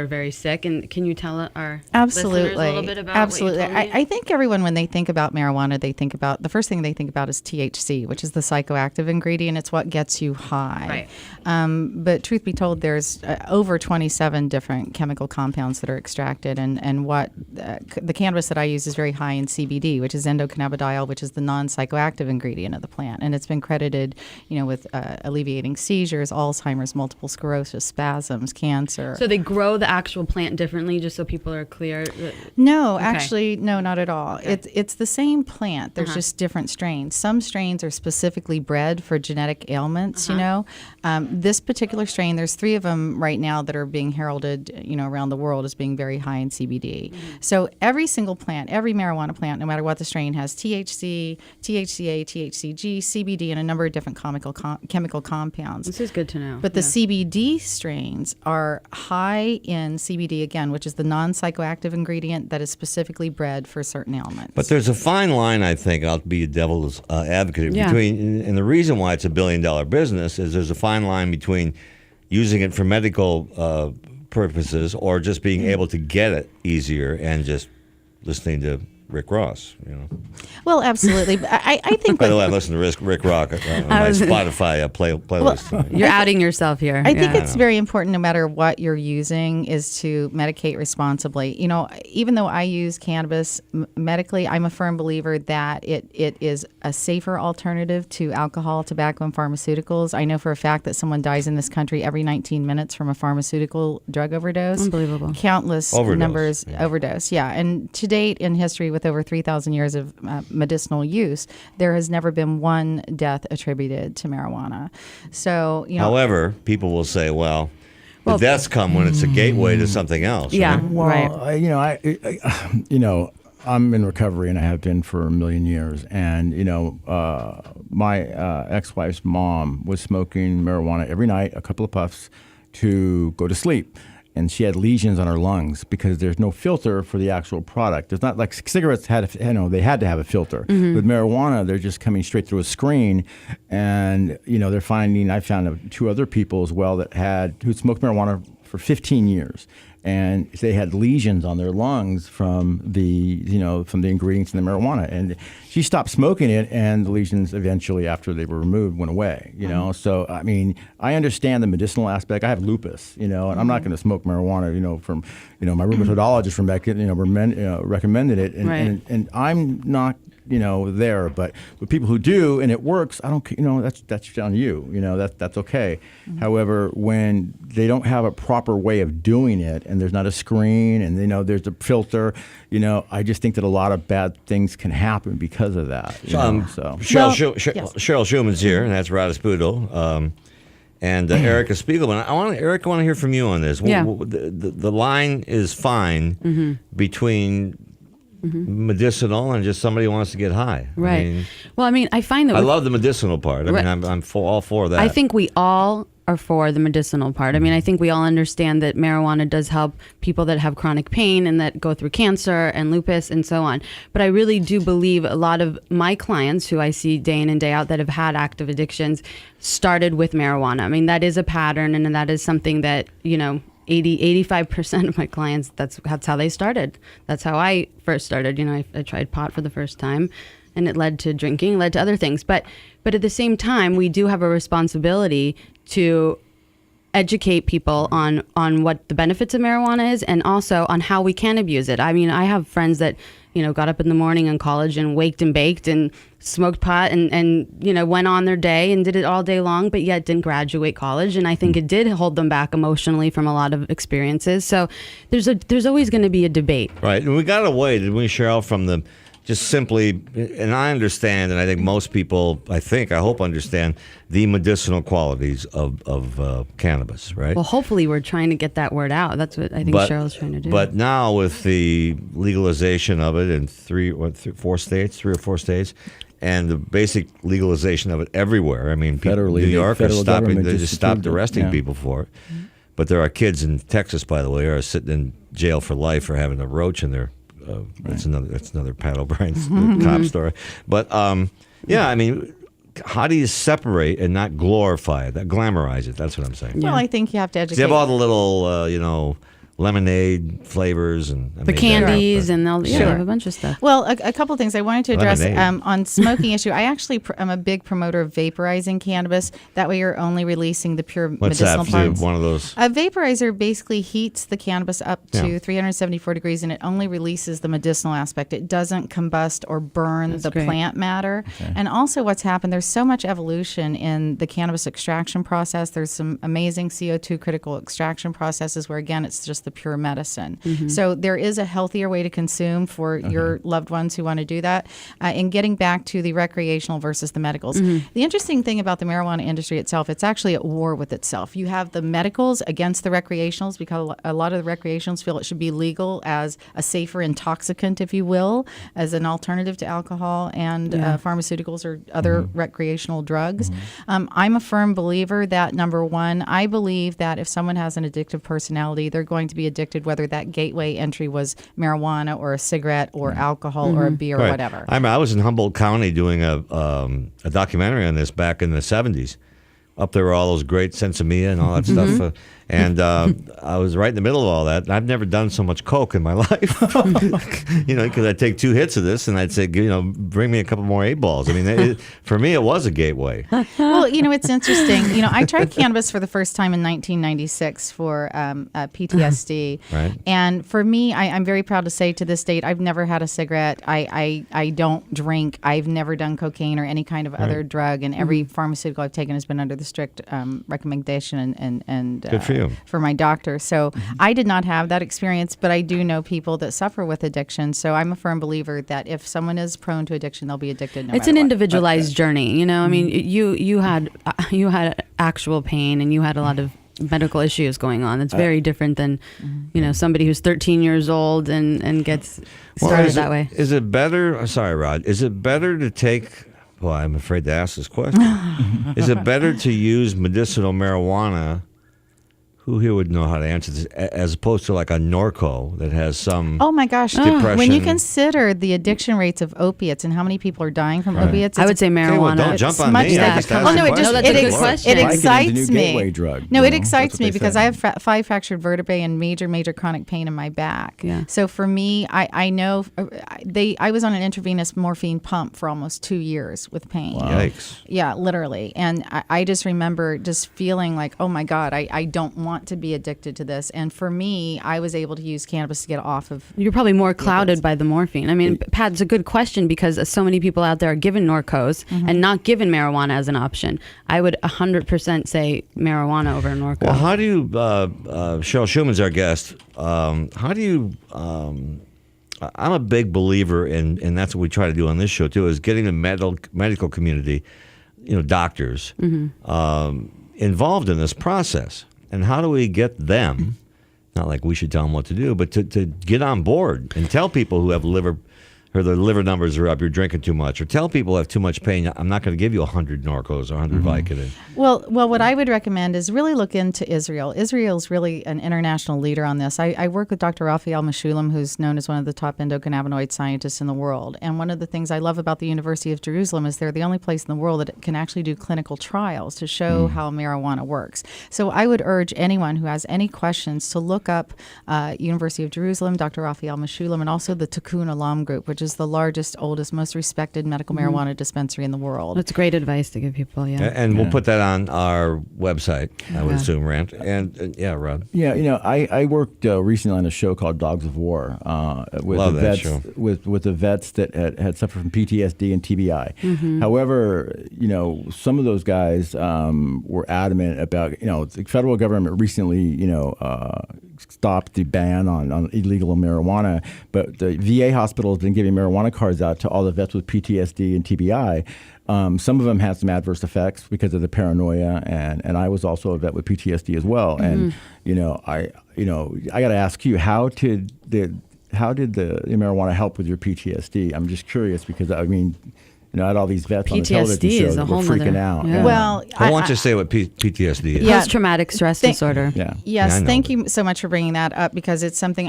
very sick. And can you tell our listeners a little bit about what you told me? I think everyone, when they think about marijuana, the first thing they think about is THC, which is the psychoactive ingredient. It's what gets you high. Right. But truth be told, there's over 27 different chemical compounds that are extracted, and what the cannabis that I use is very high in CBD, which is endocannabidiol, which is the non-psychoactive ingredient of the plant, and it's been credited, with alleviating seizures, Alzheimer's, multiple sclerosis, spasms, cancer. So they grow the actual plant differently, just so people are clear? No, Okay. actually, no, not at all. Okay. It's the same plant. There's just different strains. Some strains are specifically bred for genetic ailments, This particular strain, there's 3 of them right now that are being heralded, around the world as being very high in CBD. So every single plant, every marijuana plant, no matter what the strain, has THC, THCA, THCG, CBD, and a number of different chemical compounds. This is good to know. But the CBD strains are high in CBD, again, which is the non-psychoactive ingredient that is specifically bred for certain ailments. But there's a fine line, I think, I'll be a devil's advocate, between, and the reason why it's $1 billion business is there's a fine line between using it for medical purposes or just being able to get it easier and just listening to Rick Ross, Well, absolutely. But I think. By the way, I listen to Rick Rock on my Spotify playlist. You're outing yourself here. I think it's very important, no matter what you're using, is to medicate responsibly. Even though I use cannabis medically, I'm a firm believer that it is a safer alternative to alcohol, tobacco, and pharmaceuticals. I know for a fact that someone dies in this country every 19 minutes from a pharmaceutical drug overdose. Unbelievable. Countless numbers overdose. Yeah, and to date in history, with over 3,000 years of medicinal use, there has never been one death attributed to marijuana. So, However, people will say, well, the deaths come when it's a gateway to something else. Yeah, right? right. I'm in recovery, and I have been for 1 million years. And my ex-wife's mom was smoking marijuana every night, a couple of puffs, to go to sleep. And she had lesions on her lungs because there's no filter for the actual product. There's not like cigarettes they had to have a filter. With marijuana, they're just coming straight through a screen, and they're finding. I found 2 other people as well who smoked marijuana for 15 years, and they had lesions on their lungs from the ingredients in the marijuana. And she stopped smoking it, and the lesions eventually, after they were removed, went away. So I mean, I understand the medicinal aspect. I have lupus, and I'm not going to smoke marijuana. From my rheumatologist from back, recommended it, and I'm not. There, but with people who do and it works, I don't. That's on you. That's okay. However, when they don't have a proper way of doing it, and there's not a screen, and there's a filter, I just think that a lot of bad things can happen because of that. Cheryl Shuman's here, and that's Radispudo. And Erica Spiegelman. Erica, I want to hear from you on this. Yeah. The line is fine between medicinal and just somebody who wants to get high. Right. I find that I love the medicinal part. I mean, I'm all for that. I think we all are for the medicinal part. I mean, I think we all understand that marijuana does help people that have chronic pain and that go through cancer and lupus and so on. But I really do believe a lot of my clients who I see day in and day out that have had active addictions started with marijuana. I mean, that is a pattern, and that is something that, 85% of my clients, that's how they started. That's how I first started. I tried pot for the first time, and it led to drinking, led to other things. But at the same time, we do have a responsibility to educate people on what the benefits of marijuana is, and also on how we can abuse it. I mean, I have friends that, got up in the morning in college and waked and baked and smoked pot and went on their day and did it all day long, but yet didn't graduate college. And I think it did hold them back emotionally from a lot of experiences. So there's always going to be a debate. Right. And we got away, didn't we, Cheryl, from the just simply, and I understand, and I think most people, I hope understand the medicinal qualities of cannabis, right? Well, hopefully we're trying to get that word out. That's what I think Cheryl's trying to do. But now with the legalization of it in 3 or 4 states, and the basic legalization of it everywhere. I mean, Federally, New York is stopping, they just stopped approved it. arresting Yeah. people for it. But there are kids in Texas, by the way, who are sitting in jail for life for having a roach in their. That's another Paddle Brian's cop story. But I mean, how do you separate and not glorify it, glamorize it? That's what I'm saying. Well, I think you have to educate. You have all the little, lemonade flavors and the candies, and they'll have a bunch of stuff. Well, a couple of things I wanted to address Lemonade. on smoking issue. I actually am a big promoter of vaporizing cannabis. That way, you're only releasing the pure What's medicinal that? parts. One of those. A vaporizer basically heats the cannabis up to 374 degrees, and it only releases the medicinal aspect. It doesn't combust or burn the great. plant matter. Okay. And also, what's happened, there's so much evolution in the cannabis extraction process. There's some amazing CO2 critical extraction processes where, again, it's just the pure medicine. So there is a healthier way to consume for your loved ones who want to do that. And getting back to the recreational versus the medicals. The interesting thing about the marijuana industry itself, it's actually at war with itself. You have the medicals against the recreationals because a lot of the recreationals feel it should be legal as a safer intoxicant, if you will, as an alternative to alcohol and pharmaceuticals or other recreational drugs. I'm a firm believer that, number one, I believe that if someone has an addictive personality, they're going to be addicted whether that gateway entry was marijuana or a cigarette or alcohol or a beer or whatever. I was in Humboldt County doing a documentary on this back in the 70s. Up there were all those great Sensimilla and all that stuff. And I was right in the middle of all that. I've never done so much coke in my life. Because I'd take 2 hits of this and I'd say, bring me a couple more 8 balls. I mean, for me, it was a gateway. Well, it's interesting. I tried cannabis for the first time in 1996 for PTSD. Right. And for me, I'm very proud to say to this date, I've never had a cigarette. I don't drink. I've never done cocaine or any kind of other drug. And every pharmaceutical I've taken has been under the strict recommendation and Good for you. for my doctor. So I did not have that experience, but I do know people that suffer with addiction. So I'm a firm believer that if someone is prone to addiction, they'll be addicted. It's an individualized journey. I mean, you had actual pain and you had a lot of medical issues going on. It's very different than, somebody who's 13 years old and gets started that way. Is it better? Sorry, Rod. Is it better to take? Well, I'm afraid to ask this question. Is it better to use medicinal marijuana? Who here would know how to answer this, as opposed to like a Norco that has some Oh my gosh. depression? When you consider the addiction rates of opiates and how many people are dying from opiates, I would say marijuana. Okay, well, don't jump on much me. that. I just Oh, no, asked it a just that's a good question. it Vicodin is the excites new me. gateway drug, No, you it know? excites That's what me they because say. I have 5 fractured vertebrae and major chronic pain in my back. Yeah. So for me, I know I was on an intravenous morphine pump for almost 2 years with pain. Yikes. Yeah, literally. And I just remember just feeling like, oh my God, I don't want to be addicted to this. And for me, I was able to use cannabis to get off of. You're probably more clouded by the morphine. I mean, Pat, it's a good question because so many people out there are given Norcos and not given marijuana as an option. I would 100% say marijuana over Norco. Well, how do you? Cheryl Shuman's our guest. How do you? I'm a big believer in, and that's what we try to do on this show too, is getting the medical community, doctors, involved in this process. And how do we get them? Not like we should tell them what to do, but to get on board and tell people who have their liver numbers are up, you're drinking too much, or tell people who have too much pain, I'm not going to give you 100 Norcos or 100 Vicodin. Well, what I would recommend is really look into Israel. Israel is really an international leader on this. I work with Dr. Raphael Meshulam, who's known as one of the top endocannabinoid scientists in the world. And one of the things I love about the University of Jerusalem is they're the only place in the world that can actually do clinical trials to show how marijuana works. So I would urge anyone who has any questions to look up University of Jerusalem, Dr. Raphael Meshulam, and also the Tikkun Olam group, which is the largest, oldest, most respected medical marijuana dispensary in the world. That's great advice to give people. Yeah. And we'll put that on our website, I would assume, Rand. And yeah, Rod. Yeah, I worked recently on a show called Dogs of War with Love the that vets show. with the vets that had suffered from PTSD and TBI. However, some of those guys were adamant about the federal government recently stopped the ban on illegal marijuana, but the VA hospital has been giving marijuana cards out to all the vets with PTSD and TBI. Some of them had some adverse effects because of the paranoia, and I was also a vet with PTSD as well. And I got to ask you, how did the marijuana help with your PTSD? I'm just curious because I had all these vets on the television PTSD shows is a that were whole freaking nother- out. yeah. Well, I want you to say what PTSD is. Yeah. Post-traumatic stress disorder. Yeah. Yes, I know, thank but- you so much for bringing that up, because it's something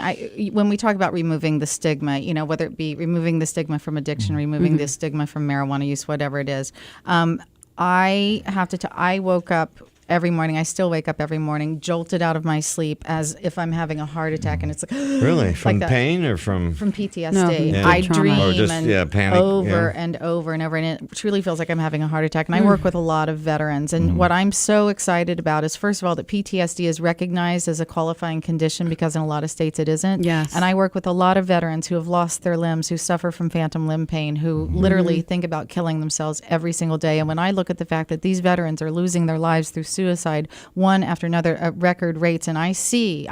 when we talk about removing the stigma, whether it be removing the stigma from addiction, removing the stigma from marijuana use, whatever it is, I have to I woke up every morning. I still wake up every morning, jolted out of my sleep as if I'm having a heart attack, and it's like Really? From that. pain or from PTSD. No, from I trauma. dream Or just, and panic, over yeah. and over and over, and it truly feels like I'm having a heart attack. And I work with a lot of veterans, and what I'm so excited about is, first of all, that PTSD is recognized as a qualifying condition, because in a lot of states it isn't. Yes. And I work with a lot of veterans who have lost their limbs, who suffer from phantom limb pain, who literally think about killing themselves every single day. And when I look at the fact that these veterans are losing their lives through suicide, one after another at record rates, and I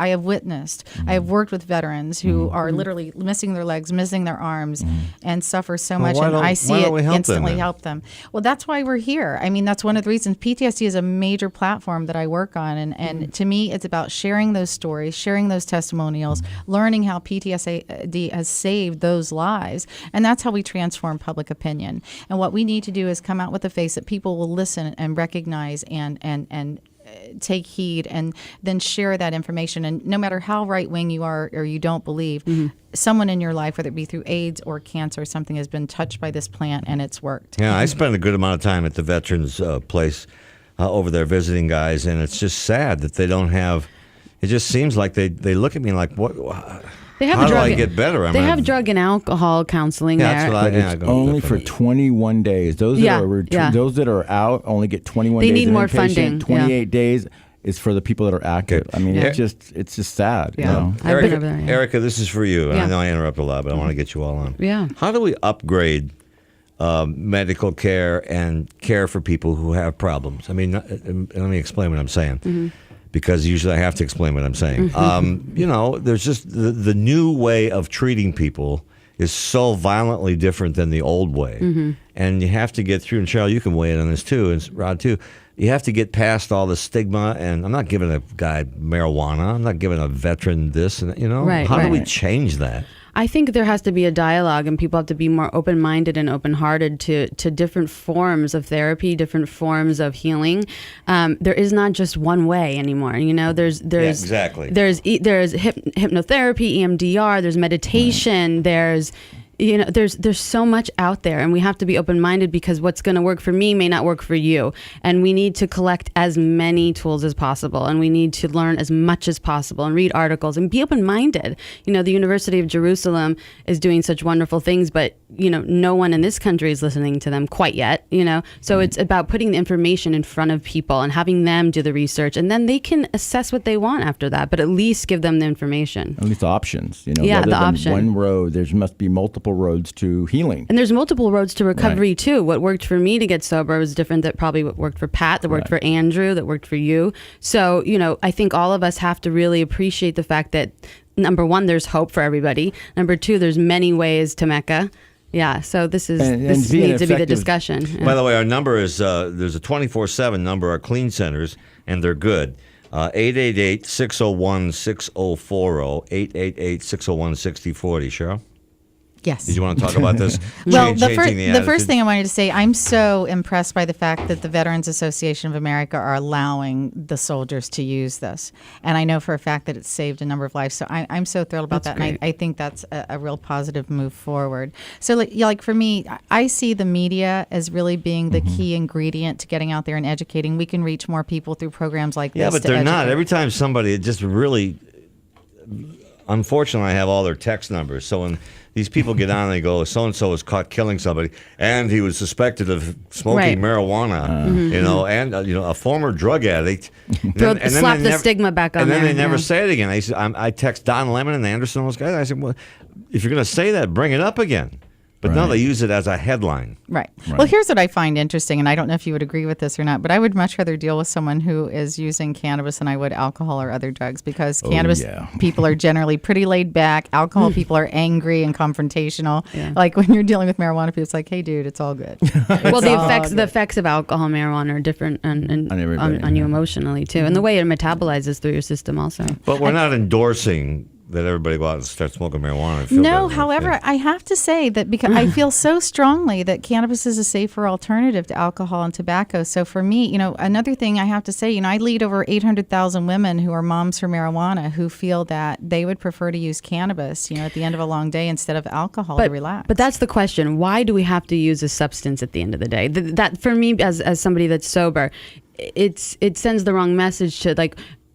have witnessed, I have worked with veterans who are literally missing their legs, missing their arms, and suffer so much, why and don't- I see why it don't we help them instantly then? help them. Well, that's why we're here. I mean, that's one of the reasons. PTSD is a major platform that I work on, and to me, it's about sharing those stories, sharing those testimonials, learning how PTSD has saved those lives, and that's how we transform public opinion. And what we need to do is come out with a face that people will listen and recognize and take heed, and then share that information. And no matter how right-wing you are or you don't believe, someone in your life, whether it be through AIDS or cancer or something, has been touched by this plant, and it's worked. Yeah, I spend a good amount of time at the veterans place over there visiting guys, and it's just sad that they don't have. It just seems like they look at me like, what? They have How a do drug. I get better? They have drug and alcohol counseling Yeah, there. that's what But I it's go only with for that. 21 days. Those those that are out only get 21 They days. need of more inpatient. funding, 28 days is for the people that are active. Okay. I mean, Yeah. it's just sad. Yeah. I've Erica, been over there. Yeah. Erica, this is for you. Yeah. I know I interrupt a lot, but I want to get you all on. Yeah. How do we upgrade medical care and care for people who have problems? I mean, let me explain what I'm saying. Because usually I have to explain what I'm saying. There's just the new way of treating people is so violently different than the old way. And you have to get through, and Cheryl, you can weigh in on this too, and Rod too. You have to get past all the stigma, and I'm not giving a guy marijuana. I'm not giving a veteran this, and Right, how do we right. change that? I think there has to be a dialogue, and people have to be more open-minded and open-hearted to different forms of therapy, different forms of healing. There is not just one way anymore. There's exactly. There's hypnotherapy, EMDR. There's meditation. There's so much out there, and we have to be open-minded, because what's going to work for me may not work for you. And we need to collect as many tools as possible, and we need to learn as much as possible and read articles and be open-minded. The University of Jerusalem is doing such wonderful things, but no one in this country is listening to them quite yet. So it's about putting the information in front of people and having them do the research, and then they can assess what they want after that, but at least give them the information. At least options. Yeah, rather the than option. one road, there must be multiple roads to healing. And there's multiple roads to recovery too. What worked for me to get sober was different than probably what worked for Pat, that worked for Andrew, that worked for you. So, I think all of us have to really appreciate the fact that, number one, there's hope for everybody. Number two, there's many ways to Mecca. Yeah, so this And needs being to be the effective- discussion. Yeah. By the way, our number is, there's a 24/7 number, our clean centers, and they're good. 888-601-6040, 888-601-6040. Cheryl? Yes. Did you want to talk about this? Well, Changing the attitude? first thing I wanted to say, I'm so impressed by the fact that the Veterans Association of America are allowing the soldiers to use this. And I know for a fact that it's saved a number of lives. So I'm so thrilled about That's that. And great. I think that's a real positive move forward. So like for me, I see the media as really being the key ingredient to getting out there and educating. We can reach more people through programs like Yeah, this. but to they're not. educate. Every time somebody just really unfortunately, I have all their text numbers. So when these people get on, they go, so-and-so was caught killing somebody, and he was suspected of smoking marijuana, and a former drug addict. Slap the stigma back on and then there, they never yeah. say it again. I text Don Lemon and Anderson, those guys. I said, well, if you're going to say that, bring it up again. But no, they use it as a headline. Right. Well, here's what I find interesting, and I don't know if you would agree with this or not, but I would much rather deal with someone who is using cannabis than I would alcohol or other drugs, because cannabis people are generally pretty laid back. Alcohol people are angry and confrontational. Yeah. Like when you're dealing with marijuana people, it's like, hey, dude, it's all good. Well, the effects of alcohol and marijuana are different on you emotionally, too. And the way it metabolizes through your system also. But we're not endorsing that everybody go out and start smoking marijuana. No, however, I have to say that because I feel so strongly that cannabis is a safer alternative to alcohol and tobacco. So for me, another thing I have to say, I lead over 800,000 women who are moms for marijuana who feel that they would prefer to use cannabis, at the end of a long day instead of alcohol to relax. But that's the question. Why do we have to use a substance at the end of the day? That for me, as somebody that's sober, it sends the wrong message to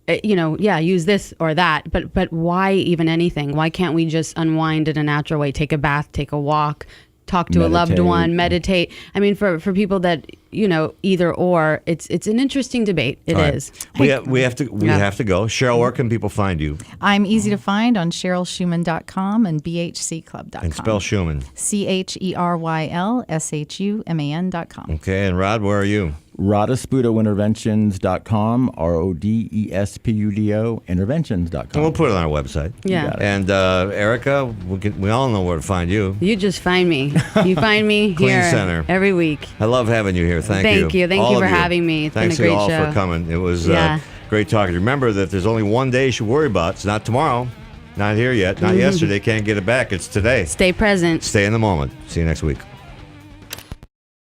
use this or that, but why even anything? Why can't we just unwind in a natural way? Take a bath, take a walk, talk to a loved one, meditate. I mean, for people that either or, it's an interesting debate. It is. We have to go. Cheryl, where can people find you? I'm easy to find on CherylShuman.com and BHCClub.com. And spell Shuman. CHERYLSHUMAN.com. Okay, and Rod, where are you? RodespudoInterventions.com, RODESPUDO interventions.com. And we'll put it on our website. Yeah. And Erica, we all know where to find you. You just find me. You find me Clean here Center. every week. I love having you here. Thank you. Thank you for having me. It's Thanks been a great you all show. for coming. It was great talking. Remember that there's only one day you should worry about. It's not tomorrow. Not here yet. Not yesterday. Can't get it back. It's today. Stay present. Stay in the moment. See you next week.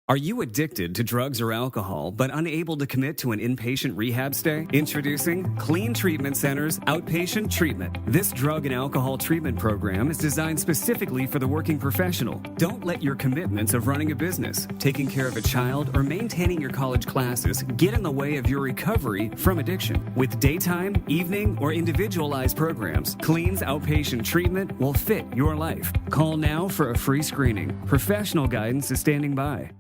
Are you addicted to drugs or alcohol, but unable to commit to an inpatient rehab stay? Introducing KLEAN Treatment Center's Outpatient Treatment. This drug and alcohol treatment program is designed specifically for the working professional. Don't let your commitments of running a business, taking care of a child, or maintaining your college classes get in the way of your recovery from addiction. With daytime, evening, or individualized programs, KLEAN's outpatient treatment will fit your life. Call now for a free screening. Professional guidance is standing by.